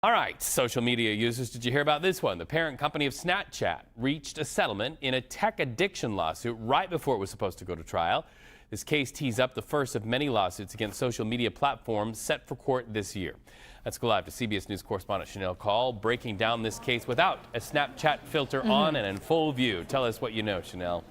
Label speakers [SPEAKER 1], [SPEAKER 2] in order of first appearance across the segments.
[SPEAKER 1] All right, social media users, did you hear about this one? The parent company of Snapchat reached a settlement in a tech addiction lawsuit right before it was supposed to go to trial. This case tees up the first of many lawsuits against social media platforms set for court this year. Let's go live to CBS News correspondent Chanel Call, breaking down this case without a Snapchat filter on and in full view. Tell us what you know, Chanel.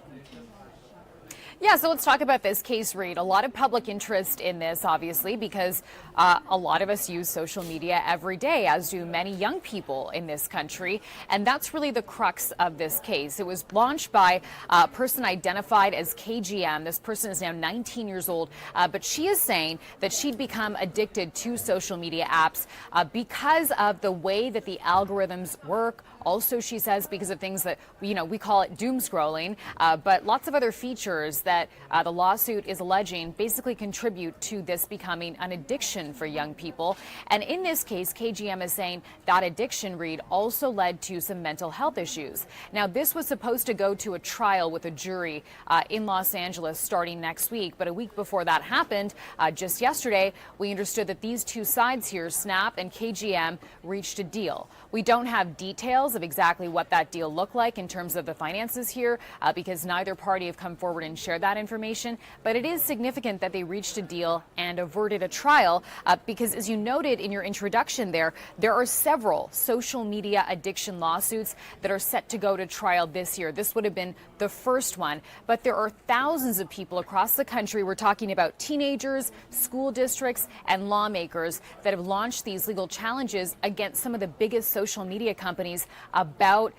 [SPEAKER 2] Yeah, so let's talk about this case, Reed. A lot of public interest in this, obviously, because a lot of us use social media every day, as do many young people in this country. And that's really the crux of this case. It was launched by a person identified as KGM. This person is now 19 years old, but she is saying that she'd become addicted to social media apps because of the way that the algorithms work. Also, she says, because of things that, we call it doom scrolling, but lots of other features that the lawsuit is alleging basically contribute to this becoming an addiction for young people. And in this case, KGM is saying that addiction, Reed, also led to some mental health issues. Now, this was supposed to go to a trial with a jury in Los Angeles starting next week. But a week before that happened, just yesterday, we understood that these two sides here, Snap and KGM, reached a deal. We don't have details of exactly what that deal looked like in terms of the finances here, because neither party have come forward and shared that information. But it is significant that they reached a deal and averted a trial, because as you noted in your introduction there are several social media addiction lawsuits that are set to go to trial this year. This would have been the first one, but there are thousands of people across the country. We're talking about teenagers, school districts, and lawmakers that have launched these legal challenges against some of the biggest social media companies about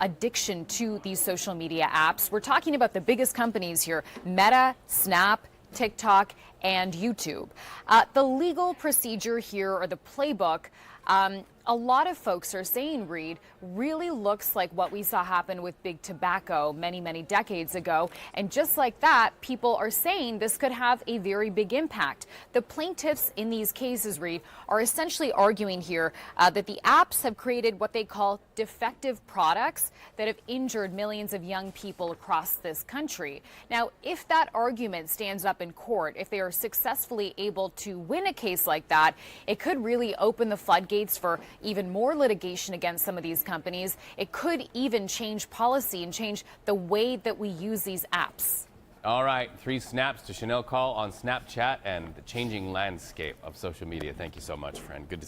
[SPEAKER 2] addiction to these social media apps. We're talking about the biggest companies here: Meta, Snap, TikTok, and YouTube. The legal procedure here, or the playbook, a lot of folks are saying, Reed, really looks like what we saw happen with big tobacco many, many decades ago. And just like that, people are saying this could have a very big impact. The plaintiffs in these cases, Reed, are essentially arguing here that the apps have created what they call defective products that have injured millions of young people across this country. Now, if that argument stands up in court, if they are successfully able to win a case like that, it could really open the floodgates for even more litigation against some of these companies. It could even change policy and change the way that we use these apps.
[SPEAKER 1] All right, 3 snaps to Chanel Call on Snapchat and the changing landscape of social media. Thank you so much, friend. Good to see you.